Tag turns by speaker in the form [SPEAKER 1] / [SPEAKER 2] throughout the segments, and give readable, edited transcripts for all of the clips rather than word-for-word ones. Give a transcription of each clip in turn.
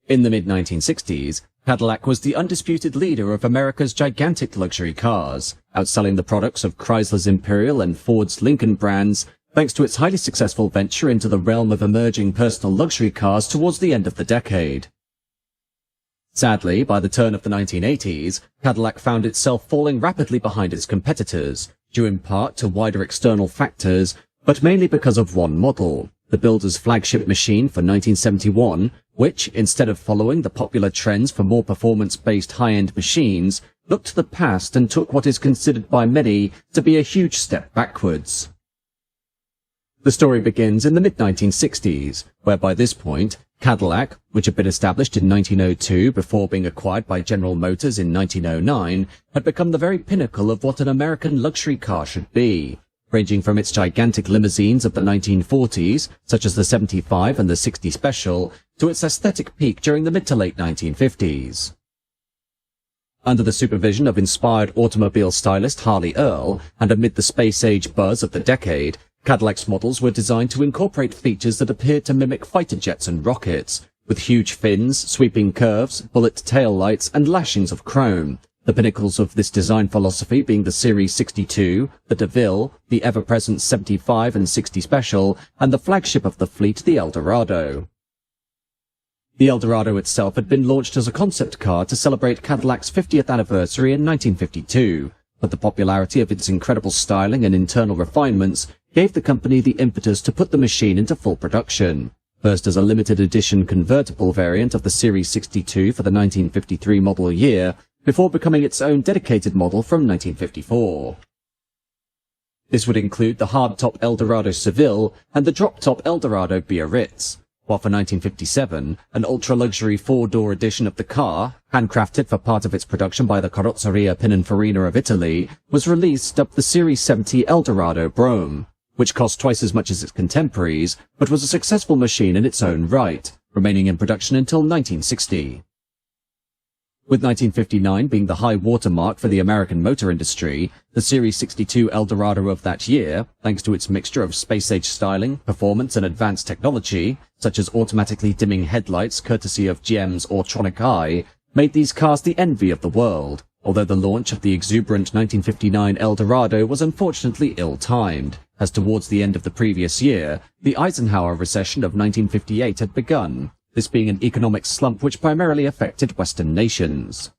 [SPEAKER 1] In the mid-1960s, Cadillac was the undisputed leader of America's gigantic luxury cars, outselling the products of Chrysler's Imperial and Ford's Lincoln brands, thanks to its highly successful venture into the realm of emerging personal luxury cars towards the end of the decade. Sadly, by the turn of the 1980s, Cadillac found itself falling rapidly behind its competitors, due in part to wider external factors, but mainly because of one model, the builder's flagship machine for 1971, which, instead of following the popular trends for more performance-based high-end machines, looked to the past and took what is considered by many to be a huge step backwards. The story begins in the mid-1960s, where by this point, Cadillac, which had been established in 1902 before being acquired by General Motors in 1909, had become the very pinnacle of what an American luxury car should be, ranging from its gigantic limousines of the 1940s, such as the 75 and the 60 Special, to its aesthetic peak during the mid to late 1950s. Under the supervision of inspired automobile stylist Harley Earl, and amid the space-age buzz of the decade, Cadillac's models were designed to incorporate features that appeared to mimic fighter jets and rockets, with huge fins, sweeping curves, bullet tail lights, and lashings of chrome, the pinnacles of this design philosophy being the Series 62, the DeVille, the ever-present 75 and 60 Special, and the flagship of the fleet, the Eldorado. The Eldorado itself had been launched as a concept car to celebrate Cadillac's 50th anniversary in 1952, but the popularity of its incredible styling and internal refinements gave the company the impetus to put the machine into full production, first as a limited edition convertible variant of the Series 62 for the 1953 model year, before becoming its own dedicated model from 1954. This would include the hardtop Eldorado Seville and the drop-top Eldorado Biarritz, while for 1957, an ultra-luxury four-door edition of the car, handcrafted for part of its production by the Carrozzeria Pininfarina of Italy, was released dubbed the Series 70 Eldorado Brome, which cost twice as much as its contemporaries, but was a successful machine in its own right, remaining in production until 1960. With 1959 being the high watermark for the American motor industry, the Series 62 Eldorado of that year, thanks to its mixture of space-age styling, performance and advanced technology, such as automatically dimming headlights courtesy of GM's Autronic Eye, made these cars the envy of the world, although the launch of the exuberant 1959 Eldorado was unfortunately ill-timed, as towards the end of the previous year, the Eisenhower recession of 1958 had begun, this being an economic slump which primarily affected Western nations.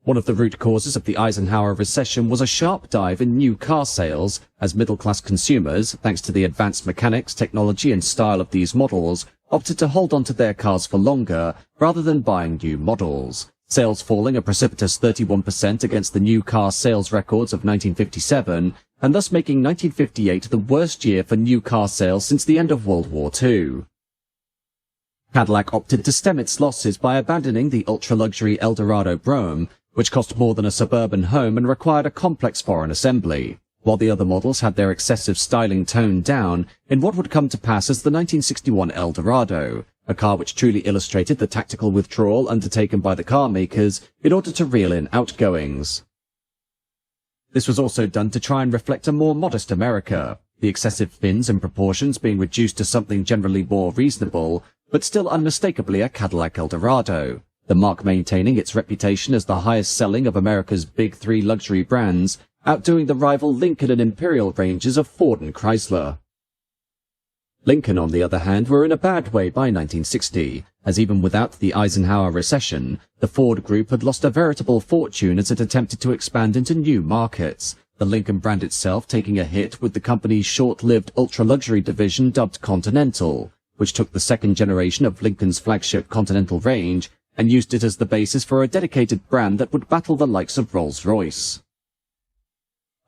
[SPEAKER 1] One of the root causes of the Eisenhower recession was a sharp dive in new car sales, as middle-class consumers, thanks to the advanced mechanics, technology and style of these models, opted to hold on to their cars for longer, rather than buying new models, sales falling a precipitous 31% against the new car sales records of 1957, and thus making 1958 the worst year for new car sales since the end of World War II. Cadillac opted to stem its losses by abandoning the ultra-luxury Eldorado Brome, which cost more than a suburban home and required a complex foreign assembly, while the other models had their excessive styling toned down in what would come to pass as the 1961 Eldorado, a car which truly illustrated the tactical withdrawal undertaken by the car makers in order to reel in outgoings. This was also done to try and reflect a more modest America, the excessive fins and proportions being reduced to something generally more reasonable, but still unmistakably a Cadillac Eldorado, the marque maintaining its reputation as the highest selling of America's big three luxury brands, outdoing the rival Lincoln and Imperial ranges of Ford and Chrysler. Lincoln, on the other hand, were in a bad way by 1960, as even without the Eisenhower recession, the Ford Group had lost a veritable fortune as it attempted to expand into new markets, the Lincoln brand itself taking a hit with the company's short-lived ultra-luxury division dubbed Continental, which took the second generation of Lincoln's flagship Continental range and used it as the basis for a dedicated brand that would battle the likes of Rolls-Royce.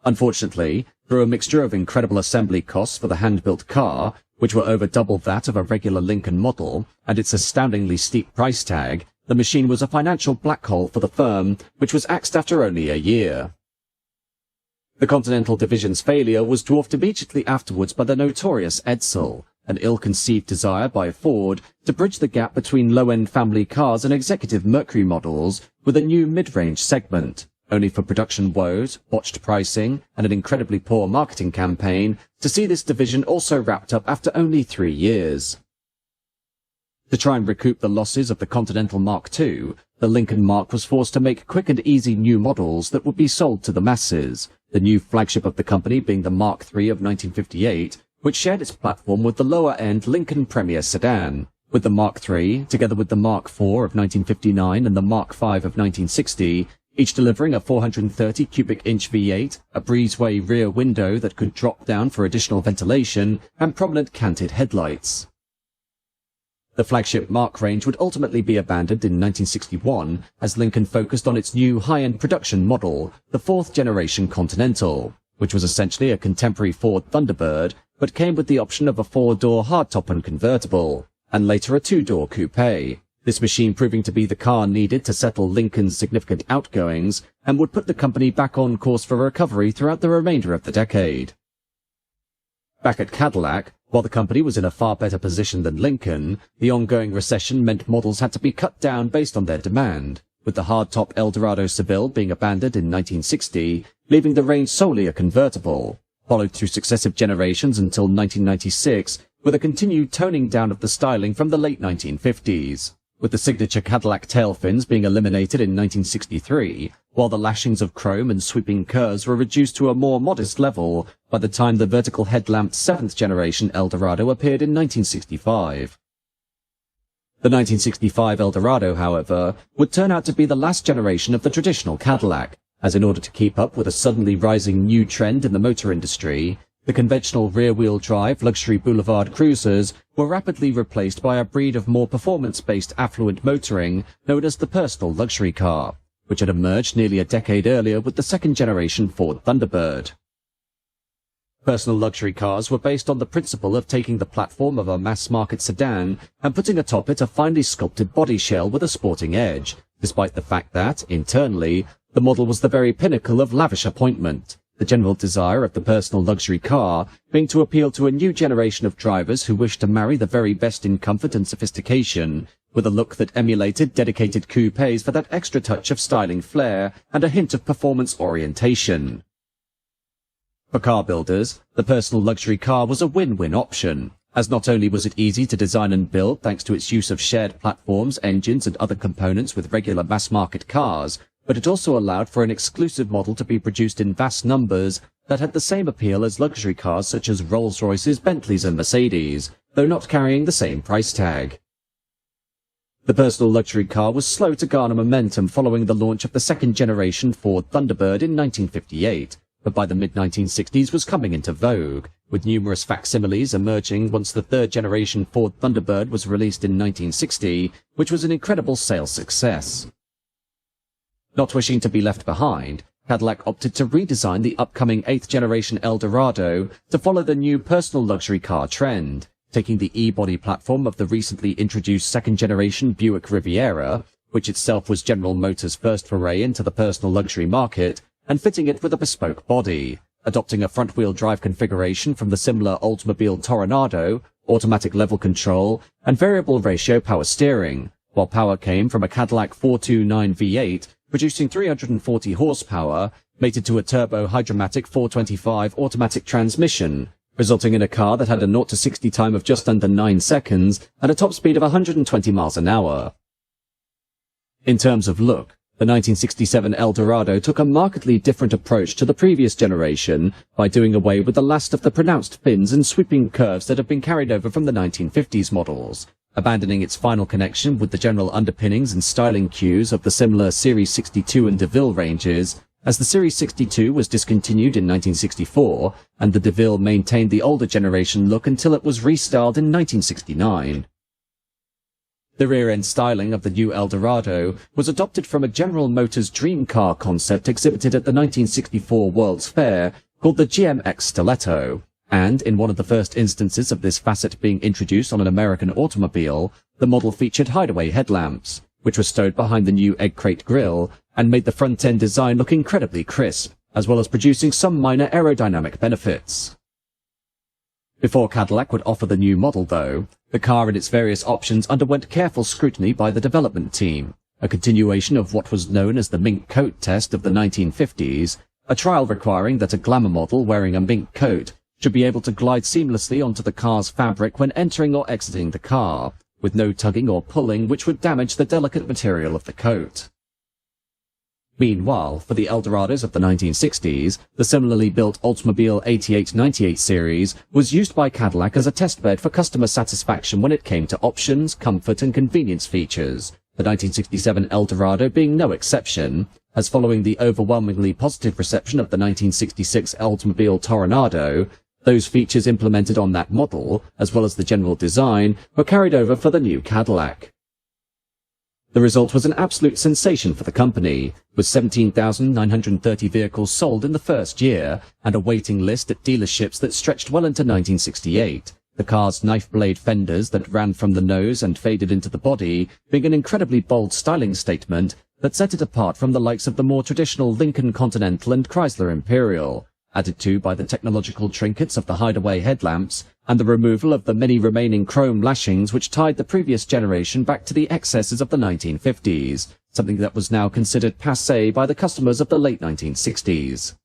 [SPEAKER 1] Unfortunately, through a mixture of incredible assembly costs for the hand-built car, which were over double that of a regular Lincoln model, and its astoundingly steep price tag, the machine was a financial black hole for the firm, which was axed after only a year. The Continental division's failure was dwarfed immediately afterwards by the notorious Edsel, an ill-conceived desire by Ford to bridge the gap between low-end family cars and executive Mercury models with a new mid-range segment, only for production woes, botched pricing, and an incredibly poor marketing campaign to see this division also wrapped up after only 3 years. To try and recoup the losses of the Continental Mark II, the Lincoln Mark was forced to make quick and easy new models that would be sold to the masses, the new flagship of the company being the Mark III of 1958, which shared its platform with the lower-end Lincoln Premier sedan, with the Mark III, together with the Mark IV of 1959 and the Mark V of 1960, each delivering a 430 cubic inch V8, a breezeway rear window that could drop down for additional ventilation, and prominent canted headlights. The flagship Mark range would ultimately be abandoned in 1961 as Lincoln focused on its new high-end production model, the fourth-generation Continental, which was essentially a contemporary Ford Thunderbird, but came with the option of a four-door hardtop and convertible, and later a two-door coupe. This machine proving to be the car needed to settle Lincoln's significant outgoings and would put the company back on course for recovery throughout the remainder of the decade. Back at Cadillac, while the company was in a far better position than Lincoln, the ongoing recession meant models had to be cut down based on their demand, with the hardtop Eldorado Seville being abandoned in 1960, leaving the range solely a convertible, followed through successive generations until 1996, with a continued toning down of the styling from the late 1950s, with the signature Cadillac tail fins being eliminated in 1963, while the lashings of chrome and sweeping curves were reduced to a more modest level by the time the vertical headlamped 7th generation Eldorado appeared in 1965. The 1965 Eldorado, however, would turn out to be the last generation of the traditional Cadillac, as in order to keep up with a suddenly rising new trend in the motor industry, the conventional rear-wheel drive luxury boulevard cruisers were rapidly replaced by a breed of more performance-based affluent motoring known as the personal luxury car, which had emerged nearly a decade earlier with the second-generation Ford Thunderbird. Personal luxury cars were based on the principle of taking the platform of a mass-market sedan and putting atop it a finely sculpted body shell with a sporting edge, despite the fact that, internally, the model was the very pinnacle of lavish appointment, the general desire of the personal luxury car being to appeal to a new generation of drivers who wished to marry the very best in comfort and sophistication, with a look that emulated dedicated coupes for that extra touch of styling flair and a hint of performance orientation. For car builders, the personal luxury car was a win-win option, as not only was it easy to design and build thanks to its use of shared platforms, engines and other components with regular mass-market cars, but it also allowed for an exclusive model to be produced in vast numbers that had the same appeal as luxury cars such as Rolls-Royces, Bentleys and Mercedes, though not carrying the same price tag. The personal luxury car was slow to garner momentum following the launch of the second-generation Ford Thunderbird in 1958, but by the mid-1960s was coming into vogue, with numerous facsimiles emerging once the third-generation Ford Thunderbird was released in 1960, which was an incredible sales success. Not wishing to be left behind, Cadillac opted to redesign the upcoming 8th generation Eldorado to follow the new personal luxury car trend, taking the E-body platform of the recently introduced 2nd generation Buick Riviera, which itself was General Motors' first foray into the personal luxury market, and fitting it with a bespoke body, adopting a front-wheel drive configuration from the similar Oldsmobile Toronado, automatic level control, and variable ratio power steering, while power came from a Cadillac 429 V8, producing 340 horsepower, mated to a turbo Hydromatic 425 automatic transmission, resulting in a car that had a 0 to 60 time of just under 9 seconds and a top speed of 120 miles an hour. In terms of look, the 1967 Eldorado took a markedly different approach to the previous generation by doing away with the last of the pronounced fins and sweeping curves that had been carried over from the 1950s models, abandoning its final connection with the general underpinnings and styling cues of the similar Series 62 and DeVille ranges, as the Series 62 was discontinued in 1964, and the DeVille maintained the older generation look until it was restyled in 1969. The rear-end styling of the new Eldorado was adopted from a General Motors dream car concept exhibited at the 1964 World's Fair called the GMX Stiletto, and in one of the first instances of this facet being introduced on an American automobile, the model featured hideaway headlamps, which were stowed behind the new egg crate grille and made the front-end design look incredibly crisp, as well as producing some minor aerodynamic benefits. Before Cadillac would offer the new model, though, the car and its various options underwent careful scrutiny by the development team, a continuation of what was known as the mink coat test of the 1950s, a trial requiring that a glamour model wearing a mink coat should be able to glide seamlessly onto the car's fabric when entering or exiting the car, with no tugging or pulling which would damage the delicate material of the coat. Meanwhile, for the Eldorados of the 1960s, the similarly built Oldsmobile 8898 series was used by Cadillac as a testbed for customer satisfaction when it came to options, comfort and convenience features, the 1967 Eldorado being no exception, as following the overwhelmingly positive reception of the 1966 Oldsmobile Toronado, those features implemented on that model, as well as the general design, were carried over for the new Cadillac. The result was an absolute sensation for the company, with 17,930 vehicles sold in the first year, and a waiting list at dealerships that stretched well into 1968. The car's knife-blade fenders that ran from the nose and faded into the body being an incredibly bold styling statement that set it apart from the likes of the more traditional Lincoln Continental and Chrysler Imperial, added to by the technological trinkets of the hideaway headlamps and the removal of the many remaining chrome lashings which tied the previous generation back to the excesses of the 1950s, something that was now considered passé by the customers of the late 1960s.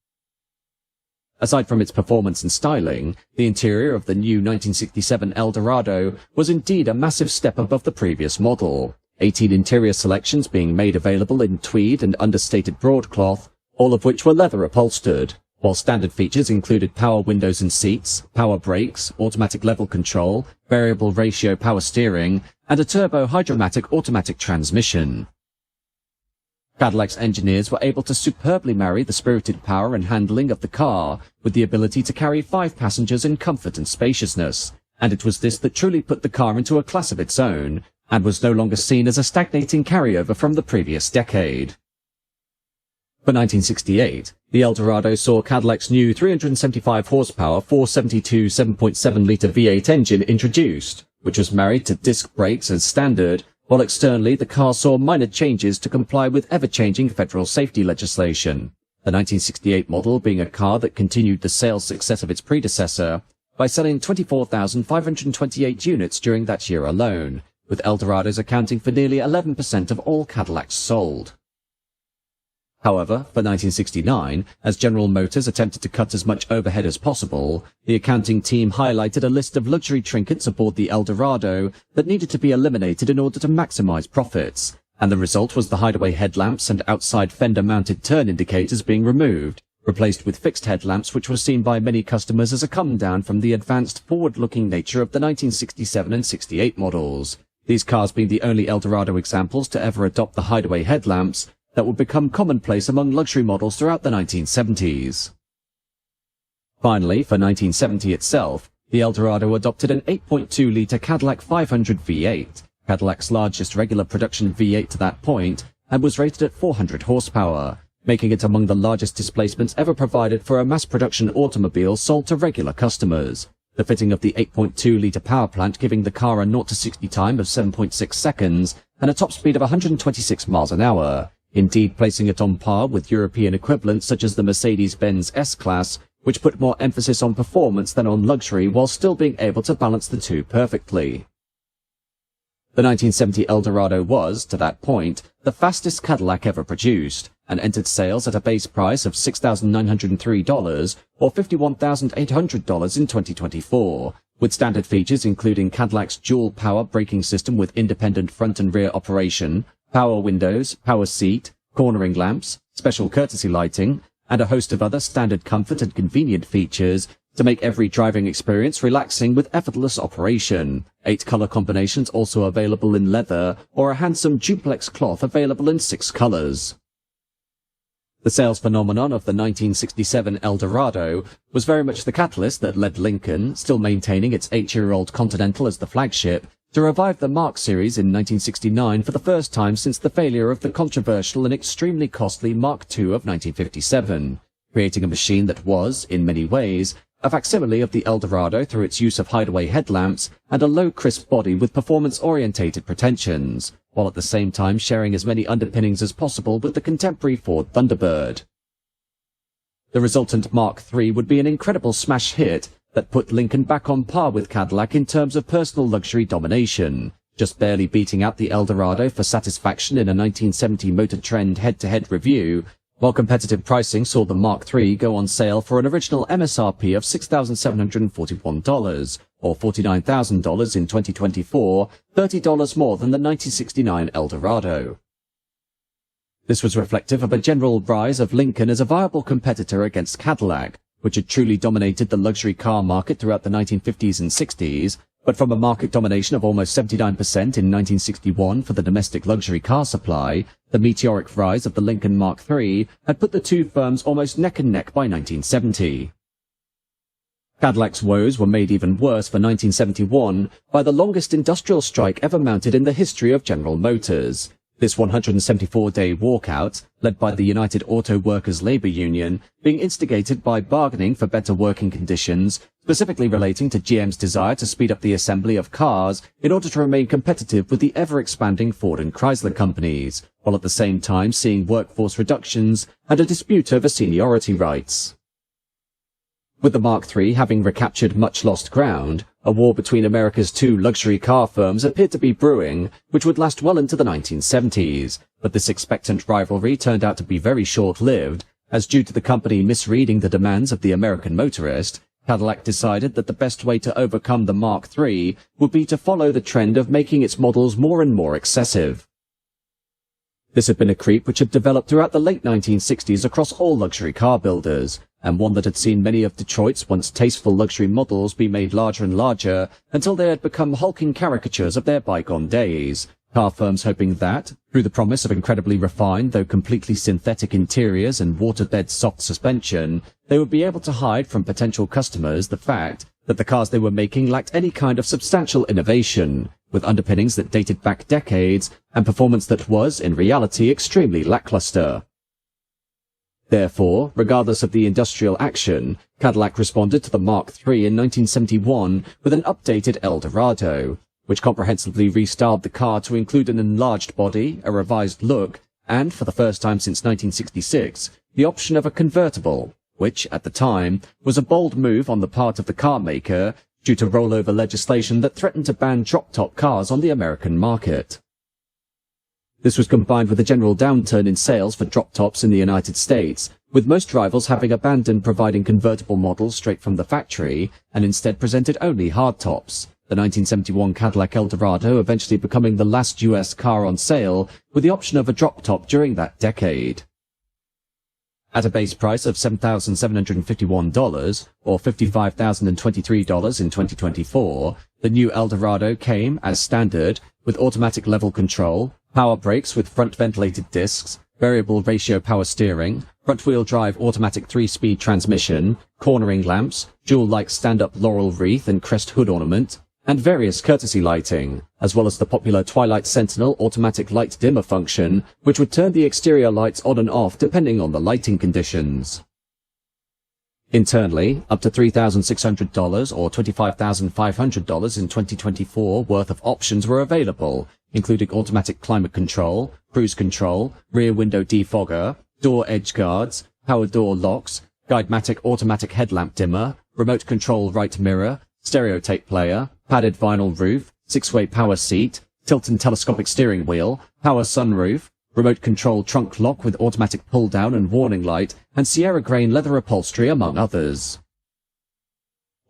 [SPEAKER 1] Aside from its performance and styling, the interior of the new 1967 Eldorado was indeed a massive step above the previous model, 18 interior selections being made available in tweed and understated broadcloth, all of which were leather upholstered, while standard features included power windows and seats, power brakes, automatic level control, variable ratio power steering, and a turbo hydromatic automatic transmission. Cadillac's engineers were able to superbly marry the spirited power and handling of the car with the ability to carry 5 passengers in comfort and spaciousness, and it was this that truly put the car into a class of its own, and was no longer seen as a stagnating carryover from the previous decade. For 1968, the Eldorado saw Cadillac's new 375 horsepower 472 7.7-litre V8 engine introduced, which was married to disc brakes as standard, while externally the car saw minor changes to comply with ever-changing federal safety legislation, the 1968 model being a car that continued the sales success of its predecessor by selling 24,528 units during that year alone, with Eldorados accounting for nearly 11% of all Cadillacs sold. However, for 1969, as General Motors attempted to cut as much overhead as possible, the accounting team highlighted a list of luxury trinkets aboard the Eldorado that needed to be eliminated in order to maximize profits, and the result was the hideaway headlamps and outside fender-mounted turn indicators being removed, replaced with fixed headlamps which were seen by many customers as a come-down from the advanced forward-looking nature of the 1967 and 68 models, these cars being the only Eldorado examples to ever adopt the hideaway headlamps, that would become commonplace among luxury models throughout the 1970s. Finally, for 1970 itself, the Eldorado adopted an 8.2-litre Cadillac 500 V8, Cadillac's largest regular production V8 to that point, and was rated at 400 horsepower, making it among the largest displacements ever provided for a mass-production automobile sold to regular customers, the fitting of the 8.2-litre power plant giving the car a 0-60 time of 7.6 seconds and a top speed of 126 miles an hour, indeed placing it on par with European equivalents such as the Mercedes-Benz S-Class, which put more emphasis on performance than on luxury while still being able to balance the two perfectly. The 1970 Eldorado was, to that point, the fastest Cadillac ever produced, and entered sales at a base price of $6,903 or $51,800 in 2024, with standard features including Cadillac's dual power braking system with independent front and rear operation, power windows, power seat, cornering lamps, special courtesy lighting, and a host of other standard comfort and convenient features to make every driving experience relaxing with effortless operation. 8 color combinations also available in leather, or a handsome duplex cloth available in 6 colors. The sales phenomenon of the 1967 Eldorado was very much the catalyst that led Lincoln, still maintaining its 8-year-old Continental as the flagship, to revive the Mark series in 1969 for the first time since the failure of the controversial and extremely costly Mark II of 1957, creating a machine that was, in many ways, a facsimile of the Eldorado through its use of hideaway headlamps and a low crisp body with performance-orientated pretensions, while at the same time sharing as many underpinnings as possible with the contemporary Ford Thunderbird. The resultant Mark III would be an incredible smash hit that put Lincoln back on par with Cadillac in terms of personal luxury domination, just barely beating out the Eldorado for satisfaction in a 1970 Motor Trend head-to-head review, while competitive pricing saw the Mark III go on sale for an original MSRP of $6,741, or $49,000 in 2024, $30 more than the 1969 Eldorado. This was reflective of a general rise of Lincoln as a viable competitor against Cadillac, which had truly dominated the luxury car market throughout the 1950s and 60s, but from a market domination of almost 79% in 1961 for the domestic luxury car supply, the meteoric rise of the Lincoln Mark III had put the two firms almost neck and neck by 1970. Cadillac's woes were made even worse for 1971 by the longest industrial strike ever mounted in the history of General Motors. This 174-day walkout, led by the United Auto Workers Labor Union, being instigated by bargaining for better working conditions, specifically relating to GM's desire to speed up the assembly of cars in order to remain competitive with the ever-expanding Ford and Chrysler companies, while at the same time seeing workforce reductions and a dispute over seniority rights. With the Mark III having recaptured much lost ground, a war between America's two luxury car firms appeared to be brewing, which would last well into the 1970s, but this expectant rivalry turned out to be very short-lived, as due to the company misreading the demands of the American motorist, Cadillac decided that the best way to overcome the Mark III would be to follow the trend of making its models more and more excessive. This had been a creep which had developed throughout the late 1960s across all luxury car builders, and one that had seen many of Detroit's once tasteful luxury models be made larger and larger until they had become hulking caricatures of their bygone days, car firms hoping that, through the promise of incredibly refined though completely synthetic interiors and waterbed soft suspension, they would be able to hide from potential customers the fact that the cars they were making lacked any kind of substantial innovation, with underpinnings that dated back decades and performance that was, in reality, extremely lackluster. Therefore, regardless of the industrial action, Cadillac responded to the Mark III in 1971 with an updated Eldorado, which comprehensively restyled the car to include an enlarged body, a revised look, and, for the first time since 1966, the option of a convertible, which, at the time, was a bold move on the part of the car maker due to rollover legislation that threatened to ban drop-top cars on the American market. This was combined with a general downturn in sales for drop-tops in the United States, with most rivals having abandoned providing convertible models straight from the factory and instead presented only hardtops, the 1971 Cadillac Eldorado eventually becoming the last US car on sale with the option of a drop-top during that decade. At a base price of $7,751, or $55,023 in 2024, the new Eldorado came, as standard, with automatic level control, power brakes with front ventilated discs, variable ratio power steering, front-wheel drive automatic 3-speed transmission, cornering lamps, jewel-like stand-up laurel wreath and crest hood ornament, and various courtesy lighting, as well as the popular Twilight Sentinel automatic light dimmer function, which would turn the exterior lights on and off depending on the lighting conditions. Internally, up to $3,600 or $25,500 in 2024 worth of options were available, including automatic climate control, cruise control, rear window defogger, door edge guards, power door locks, Guidematic automatic headlamp dimmer, remote control right mirror, stereo tape player, padded vinyl roof, 6-way power seat, tilt and telescopic steering wheel, power sunroof, remote control trunk lock with automatic pull down and warning light, and Sierra grain leather upholstery among others.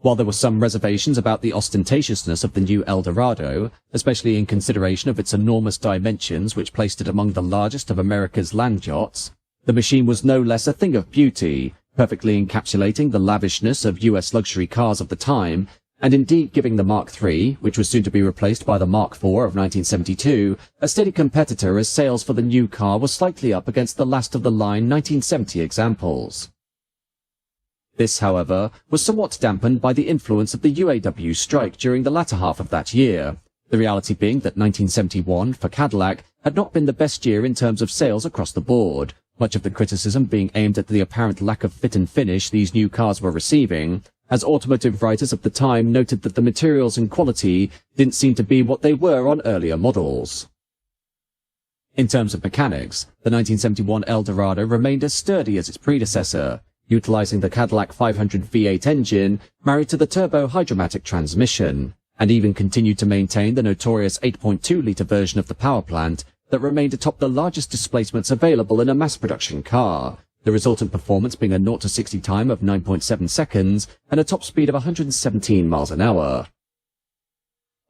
[SPEAKER 1] While there were some reservations about the ostentatiousness of the new Eldorado, especially in consideration of its enormous dimensions which placed it among the largest of America's land yachts, the machine was no less a thing of beauty, perfectly encapsulating the lavishness of US luxury cars of the time, and indeed giving the Mark III, which was soon to be replaced by the Mark IV of 1972, a steady competitor as sales for the new car were slightly up against the last-of-the-line 1970 examples. This, however, was somewhat dampened by the influence of the UAW strike during the latter half of that year, the reality being that 1971, for Cadillac, had not been the best year in terms of sales across the board, much of the criticism being aimed at the apparent lack of fit and finish these new cars were receiving, as automotive writers of the time noted that the materials and quality didn't seem to be what they were on earlier models. In terms of mechanics, the 1971 Eldorado remained as sturdy as its predecessor, utilizing the Cadillac 500 V8 engine married to the turbo-hydromatic transmission, and even continued to maintain the notorious 8.2-litre version of the power plant, that remained atop the largest displacements available in a mass-production car, the resultant performance being a 0-60 time of 9.7 seconds and a top speed of 117 miles an hour.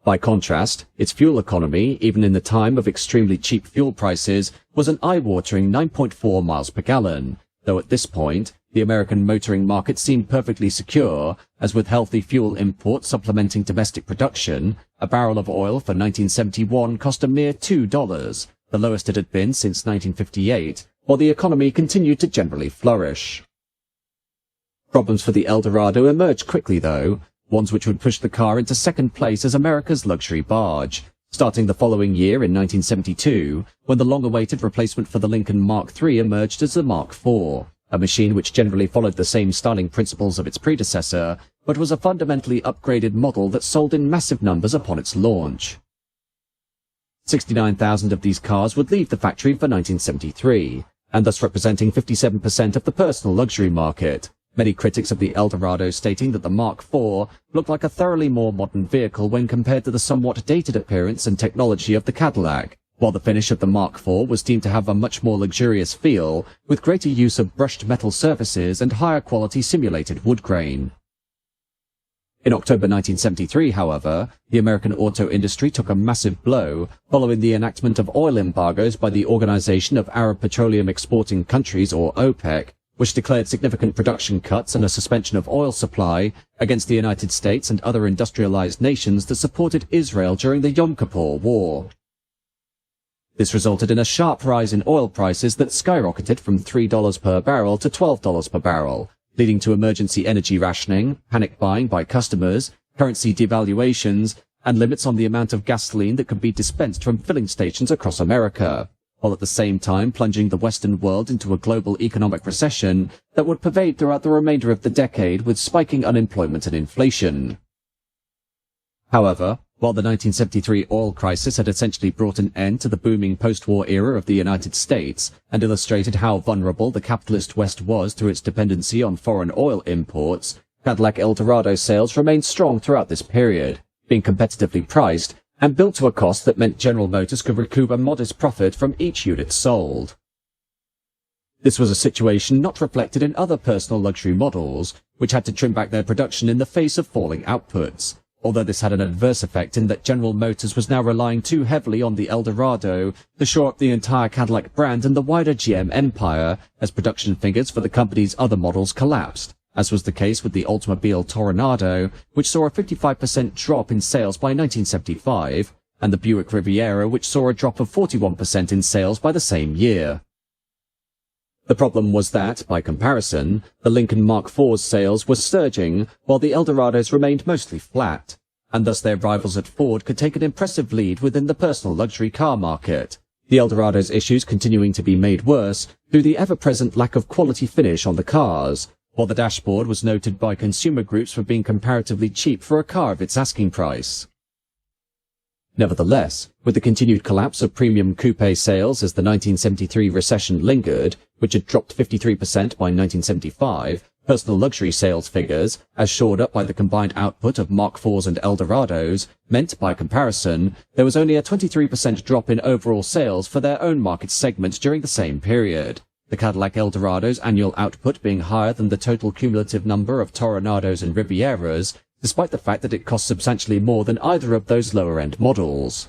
[SPEAKER 1] By contrast, its fuel economy, even in the time of extremely cheap fuel prices, was an eye-watering 9.4 miles per gallon, though at this point, the American motoring market seemed perfectly secure, as with healthy fuel imports supplementing domestic production, a barrel of oil for 1971 cost a mere $2, the lowest it had been since 1958, while the economy continued to generally flourish. Problems for the Eldorado emerged quickly, though, ones which would push the car into second place as America's luxury barge, starting the following year in 1972, when the long-awaited replacement for the Lincoln Mark III emerged as the Mark IV, a machine which generally followed the same styling principles of its predecessor, but was a fundamentally upgraded model that sold in massive numbers upon its launch. 69,000 of these cars would leave the factory for 1973, and thus representing 57% of the personal luxury market, many critics of the Eldorado stating that the Mark IV looked like a thoroughly more modern vehicle when compared to the somewhat dated appearance and technology of the Cadillac, while the finish of the Mark IV was deemed to have a much more luxurious feel, with greater use of brushed metal surfaces and higher quality simulated wood grain. In October 1973, however, the American auto industry took a massive blow following the enactment of oil embargoes by the Organization of Arab Petroleum Exporting Countries, or OPEC, which declared significant production cuts and a suspension of oil supply against the United States and other industrialized nations that supported Israel during the Yom Kippur War. This resulted in a sharp rise in oil prices that skyrocketed from $3 per barrel to $12 per barrel, leading to emergency energy rationing, panic buying by customers, currency devaluations, and limits on the amount of gasoline that could be dispensed from filling stations across America, while at the same time plunging the Western world into a global economic recession that would pervade throughout the remainder of the decade with spiking unemployment and inflation. However, while the 1973 oil crisis had essentially brought an end to the booming post-war era of the United States and illustrated how vulnerable the capitalist West was through its dependency on foreign oil imports, Cadillac Eldorado sales remained strong throughout this period, being competitively priced and built to a cost that meant General Motors could recoup a modest profit from each unit sold. This was a situation not reflected in other personal luxury models, which had to trim back their production in the face of falling outputs, although this had an adverse effect in that General Motors was now relying too heavily on the Eldorado to shore up the entire Cadillac brand and the wider GM empire as production figures for the company's other models collapsed, as was the case with the Oldsmobile Toronado, which saw a 55% drop in sales by 1975, and the Buick Riviera, which saw a drop of 41% in sales by the same year. The problem was that, by comparison, the Lincoln Mark IV's sales were surging, while the Eldorados remained mostly flat, and thus their rivals at Ford could take an impressive lead within the personal luxury car market, the Eldorado's issues continuing to be made worse through the ever-present lack of quality finish on the cars, while the dashboard was noted by consumer groups for being comparatively cheap for a car of its asking price. Nevertheless, with the continued collapse of premium coupe sales as the 1973 recession lingered, which had dropped 53% by 1975, personal luxury sales figures, as shored up by the combined output of Mark IVs and Eldorados, meant, by comparison, there was only a 23% drop in overall sales for their own market segment during the same period, the Cadillac Eldorado's annual output being higher than the total cumulative number of Toronados and Rivieras, despite the fact that it cost substantially more than either of those lower-end models.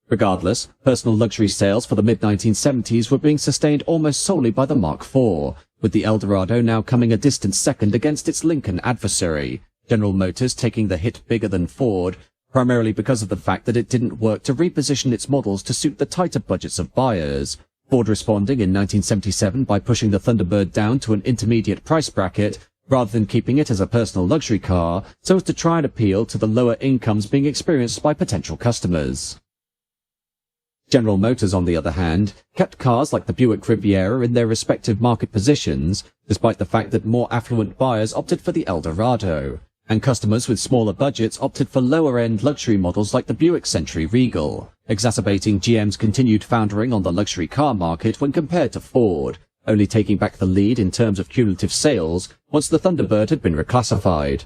[SPEAKER 1] Regardless, personal luxury sales for the mid-1970s were being sustained almost solely by the Mark IV, with the Eldorado now coming a distant second against its Lincoln adversary, General Motors taking the hit bigger than Ford, primarily because of the fact that it didn't work to reposition its models to suit the tighter budgets of buyers, Ford responding in 1977 by pushing the Thunderbird down to an intermediate price bracket, rather than keeping it as a personal luxury car, so as to try and appeal to the lower incomes being experienced by potential customers. General Motors, on the other hand, kept cars like the Buick Riviera in their respective market positions, despite the fact that more affluent buyers opted for the Eldorado, and customers with smaller budgets opted for lower-end luxury models like the Buick Century Regal, exacerbating GM's continued foundering on the luxury car market when compared to Ford, only taking back the lead in terms of cumulative sales once the Thunderbird had been reclassified.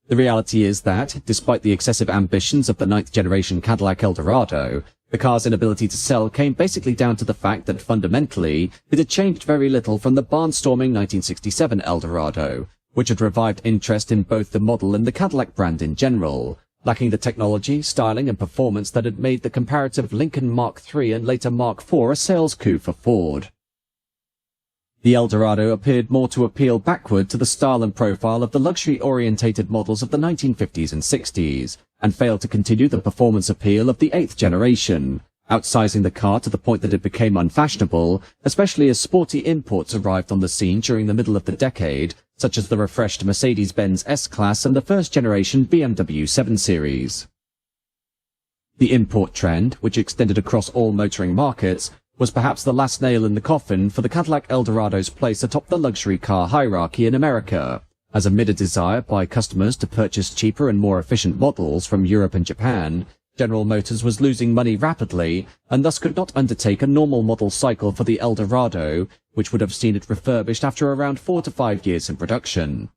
[SPEAKER 1] The reality is that, despite the excessive ambitions of the ninth-generation Cadillac Eldorado, The car's inability to sell came basically down to the fact that fundamentally, it had changed very little from the barnstorming 1967 Eldorado, which had revived interest in both the model and the Cadillac brand in general, lacking the technology, styling and performance that had made the comparative Lincoln Mark III and later Mark IV a sales coup for Ford. The Eldorado appeared more to appeal backward to the style and profile of the luxury-orientated models of the 1950s and 60s, and failed to continue the performance appeal of the 8th generation, outsizing the car to the point that it became unfashionable, especially as sporty imports arrived on the scene during the middle of the decade, such as the refreshed Mercedes-Benz S-Class and the first-generation BMW 7 Series. The import trend, which extended across all motoring markets, was perhaps the last nail in the coffin for the Cadillac Eldorado's place atop the luxury car hierarchy in America, as amid a desire by customers to purchase cheaper and more efficient models from Europe and Japan, General Motors was losing money rapidly and thus could not undertake a normal model cycle for the Eldorado, which would have seen it refurbished after around 4 to 5 years in production.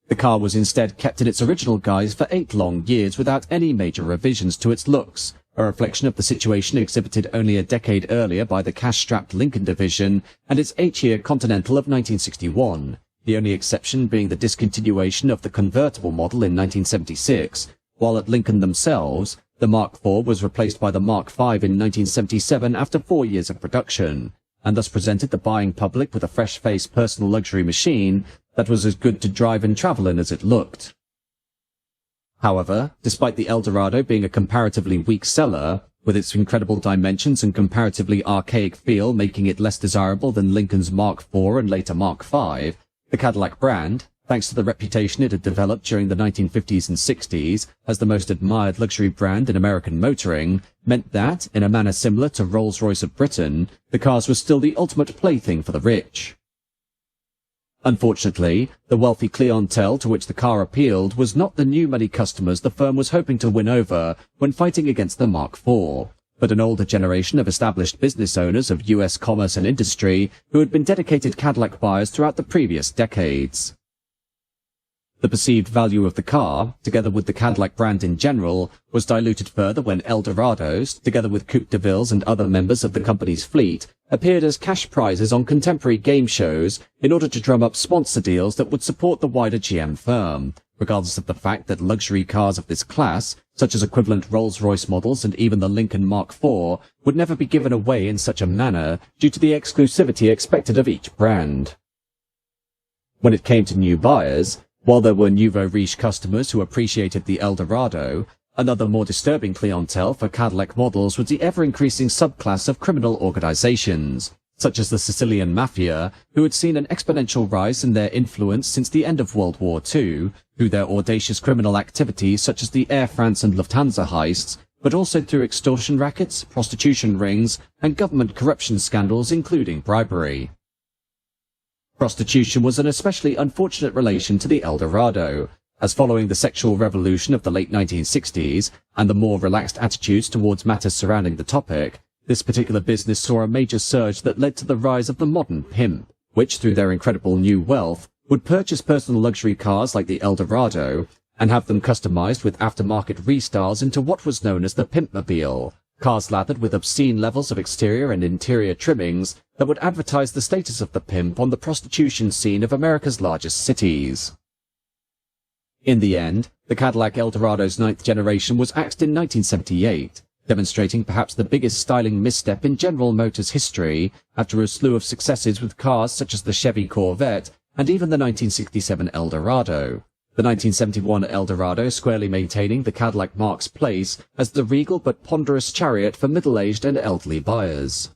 [SPEAKER 1] The car was instead kept in its original guise for 8 long years without any major revisions to its looks, a reflection of the situation exhibited only a decade earlier by the cash-strapped Lincoln division and its 8-year Continental of 1961, the only exception being the discontinuation of the convertible model in 1976, while at Lincoln themselves, the Mark IV was replaced by the Mark V in 1977 after 4 years of production, and thus presented the buying public with a fresh-faced personal luxury machine that was as good to drive and travel in as it looked. However, despite the Eldorado being a comparatively weak seller, with its incredible dimensions and comparatively archaic feel making it less desirable than Lincoln's Mark IV and later Mark V, the Cadillac brand, thanks to the reputation it had developed during the 1950s and 60s as the most admired luxury brand in American motoring, meant that, in a manner similar to Rolls-Royce of Britain, the cars were still the ultimate plaything for the rich. Unfortunately, the wealthy clientele to which the car appealed was not the new money customers the firm was hoping to win over when fighting against the Mark IV, but an older generation of established business owners of U.S. commerce and industry who had been dedicated Cadillac buyers throughout the previous decades. The perceived value of the car, together with the Cadillac brand in general, was diluted further when Eldorados, together with Coupe de Villes and other members of the company's fleet, appeared as cash prizes on contemporary game shows in order to drum up sponsor deals that would support the wider GM firm, regardless of the fact that luxury cars of this class, such as equivalent Rolls-Royce models and even the Lincoln Mark IV, would never be given away in such a manner due to the exclusivity expected of each brand. When it came to new buyers, while there were nouveau riche customers who appreciated the Eldorado, another more disturbing clientele for Cadillac models was the ever-increasing subclass of criminal organizations, such as the Sicilian Mafia, who had seen an exponential rise in their influence since the end of World War II, through their audacious criminal activities such as the Air France and Lufthansa heists, but also through extortion rackets, prostitution rings, and government corruption scandals including bribery. Prostitution was an especially unfortunate relation to the Eldorado, as following the sexual revolution of the late 1960s and the more relaxed attitudes towards matters surrounding the topic, this particular business saw a major surge that led to the rise of the modern pimp, which, through their incredible new wealth, would purchase personal luxury cars like the Eldorado and have them customized with aftermarket restyles into what was known as the Pimpmobile, cars lathered with obscene levels of exterior and interior trimmings that would advertise the status of the pimp on the prostitution scene of America's largest cities. In the end, the Cadillac Eldorado's 9th generation was axed in 1978, demonstrating perhaps the biggest styling misstep in General Motors history after a slew of successes with cars such as the Chevy Corvette and even the 1967 Eldorado. The 1971 Eldorado squarely maintaining the Cadillac marque's place as the regal but ponderous chariot for middle-aged and elderly buyers.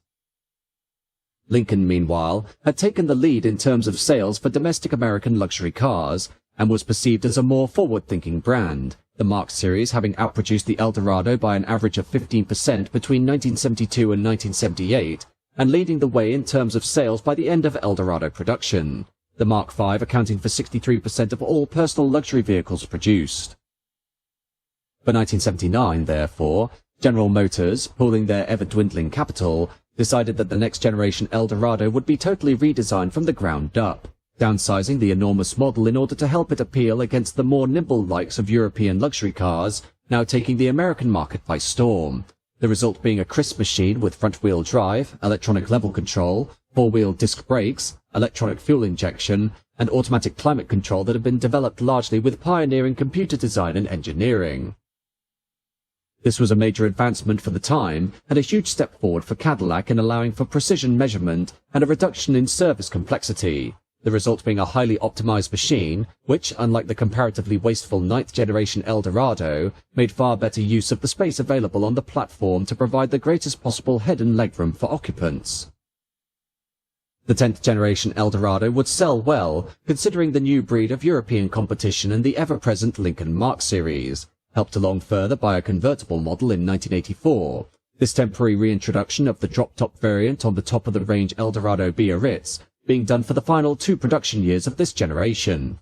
[SPEAKER 1] Lincoln, meanwhile, had taken the lead in terms of sales for domestic American luxury cars, and was perceived as a more forward-thinking brand, the Mark series having outproduced the Eldorado by an average of 15% between 1972 and 1978, and leading the way in terms of sales by the end of Eldorado production, the Mark V accounting for 63% of all personal luxury vehicles produced. By 1979, therefore, General Motors, pooling their ever-dwindling capital, decided that the next generation Eldorado would be totally redesigned from the ground up, downsizing the enormous model in order to help it appeal against the more nimble likes of European luxury cars, now taking the American market by storm, the result being a crisp machine with front-wheel drive, electronic level control, four-wheel disc brakes, electronic fuel injection, and automatic climate control that had been developed largely with pioneering computer design and engineering. This was a major advancement for the time, and a huge step forward for Cadillac in allowing for precision measurement and a reduction in service complexity, the result being a highly optimized machine, which, unlike the comparatively wasteful 9th generation Eldorado, made far better use of the space available on the platform to provide the greatest possible head and legroom for occupants. The 10th generation Eldorado would sell well, considering the new breed of European competition and the ever-present Lincoln Mark series, helped along further by a convertible model in 1984. This temporary reintroduction of the drop-top variant on the top-of-the-range Eldorado Biarritz being done for the final 2 production years of this generation.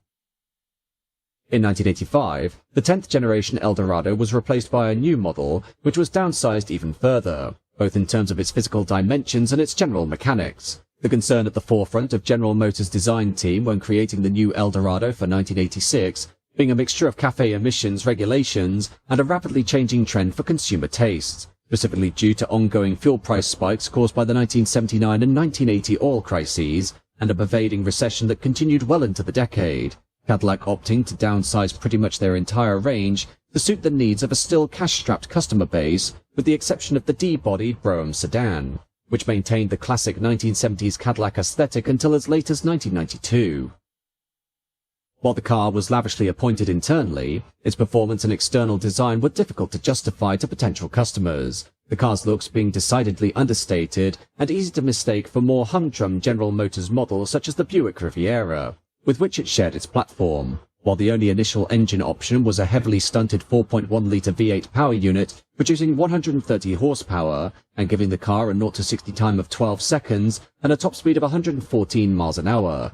[SPEAKER 1] In 1985, the 10th generation Eldorado was replaced by a new model, which was downsized even further, both in terms of its physical dimensions and its general mechanics. The concern at the forefront of General Motors' design team when creating the new Eldorado for 1986 being a mixture of CAFE emissions regulations and a rapidly changing trend for consumer tastes, specifically due to ongoing fuel price spikes caused by the 1979 and 1980 oil crises and a pervading recession that continued well into the decade, Cadillac opting to downsize pretty much their entire range to suit the needs of a still cash-strapped customer base, with the exception of the D-bodied Brougham sedan, which maintained the classic 1970s Cadillac aesthetic until as late as 1992. While the car was lavishly appointed internally, its performance and external design were difficult to justify to potential customers, the car's looks being decidedly understated and easy to mistake for more humdrum General Motors models such as the Buick Riviera, with which it shared its platform, while the only initial engine option was a heavily stunted 4.1-litre V8 power unit producing 130 horsepower and giving the car a 0-60 time of 12 seconds and a top speed of 114 miles an hour.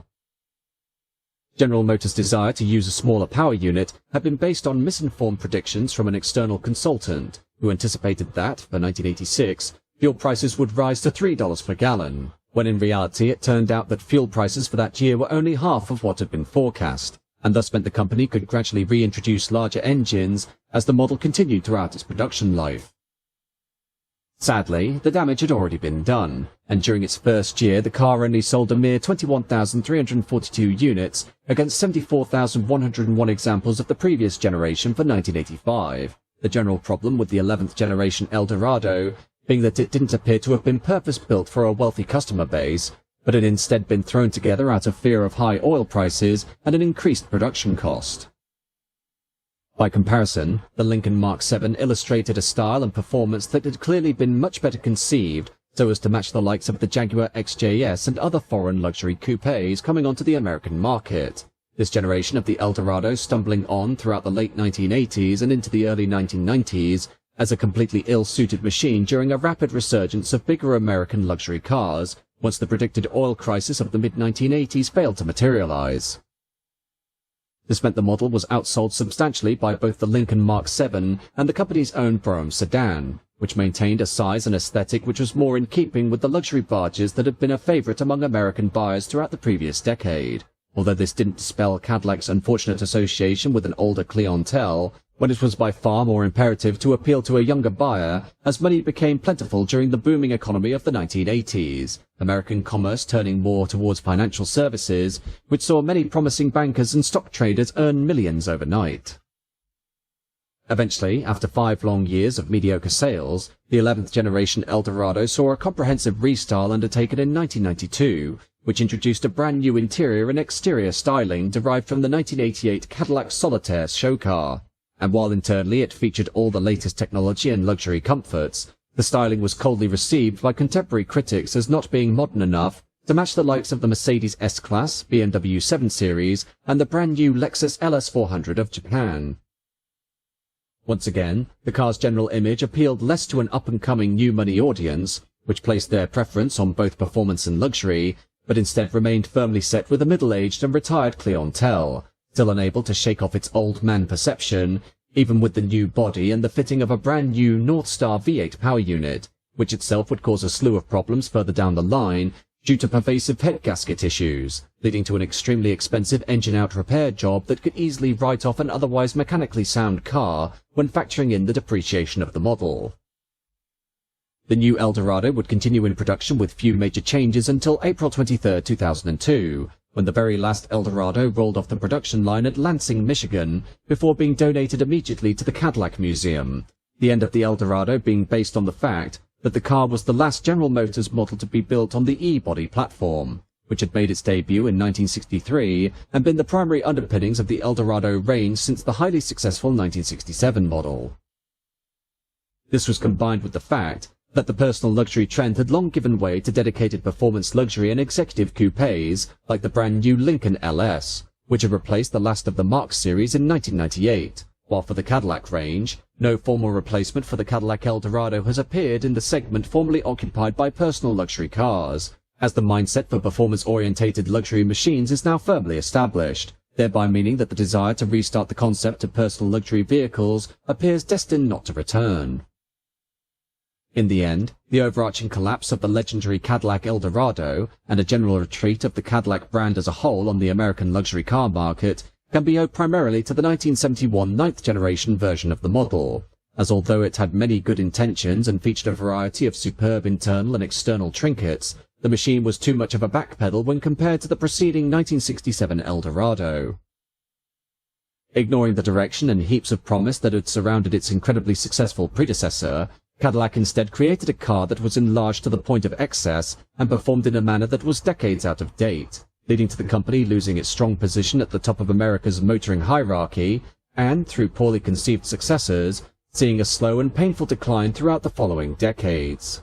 [SPEAKER 1] General Motors' desire to use a smaller power unit had been based on misinformed predictions from an external consultant, who anticipated that, for 1986, fuel prices would rise to $3 per gallon, when in reality it turned out that fuel prices for that year were only half of what had been forecast, and thus meant the company could gradually reintroduce larger engines as the model continued throughout its production life. Sadly, the damage had already been done, and during its first year the car only sold a mere 21,342 units against 74,101 examples of the previous generation for 1985. The general problem with the 11th generation Eldorado being that it didn't appear to have been purpose-built for a wealthy customer base, but had instead been thrown together out of fear of high oil prices and an increased production cost. By comparison, the Lincoln Mark 7 illustrated a style and performance that had clearly been much better conceived so as to match the likes of the Jaguar XJS and other foreign luxury coupes coming onto the American market. This generation of the Eldorado stumbling on throughout the late 1980s and into the early 1990s as a completely ill-suited machine during a rapid resurgence of bigger American luxury cars once the predicted oil crisis of the mid-1980s failed to materialize. This meant the model was outsold substantially by both the Lincoln Mark 7 and the company's own Brougham sedan, which maintained a size and aesthetic which was more in keeping with the luxury barges that had been a favorite among American buyers throughout the previous decade, although this didn't dispel Cadillac's unfortunate association with an older clientele, when it was by far more imperative to appeal to a younger buyer as money became plentiful during the booming economy of the 1980s, American commerce turning more towards financial services, which saw many promising bankers and stock traders earn millions overnight. Eventually, after 5 long years of mediocre sales, the 11th generation Eldorado saw a comprehensive restyle undertaken in 1992, which introduced a brand new interior and exterior styling derived from the 1988 Cadillac Solitaire show car. And while internally it featured all the latest technology and luxury comforts, the styling was coldly received by contemporary critics as not being modern enough to match the likes of the Mercedes S-Class, BMW 7 Series, and the brand new Lexus LS400 of Japan. Once again, the car's general image appealed less to an up-and-coming new money audience, which placed their preference on both performance and luxury, but instead remained firmly set with a middle-aged and retired clientele, still unable to shake off its old man perception, even with the new body and the fitting of a brand new North Star V8 power unit, which itself would cause a slew of problems further down the line due to pervasive head gasket issues, leading to an extremely expensive engine-out repair job that could easily write off an otherwise mechanically sound car when factoring in the depreciation of the model. The new Eldorado would continue in production with few major changes until April 23, 2002, when the very last Eldorado rolled off the production line at Lansing, Michigan, before being donated immediately to the Cadillac Museum. The end of the Eldorado being based on the fact that the car was the last General Motors model to be built on the E-body platform, which had made its debut in 1963 and been the primary underpinnings of the Eldorado range since the highly successful 1967 model. This was combined with the fact that the personal luxury trend had long given way to dedicated performance luxury and executive coupés like the brand new Lincoln LS, which had replaced the last of the Mark series in 1998, while for the Cadillac range, no formal replacement for the Cadillac Eldorado has appeared in the segment formerly occupied by personal luxury cars, as the mindset for performance-orientated luxury machines is now firmly established, thereby meaning that the desire to restart the concept of personal luxury vehicles appears destined not to return. In the end, the overarching collapse of the legendary Cadillac Eldorado and a general retreat of the Cadillac brand as a whole on the American luxury car market can be owed primarily to the 1971 ninth-generation version of the model, as although it had many good intentions and featured a variety of superb internal and external trinkets, the machine was too much of a backpedal when compared to the preceding 1967 Eldorado. Ignoring the direction and heaps of promise that had surrounded its incredibly successful predecessor, Cadillac instead created a car that was enlarged to the point of excess and performed in a manner that was decades out of date, leading to the company losing its strong position at the top of America's motoring hierarchy and, through poorly conceived successors, seeing a slow and painful decline throughout the following decades.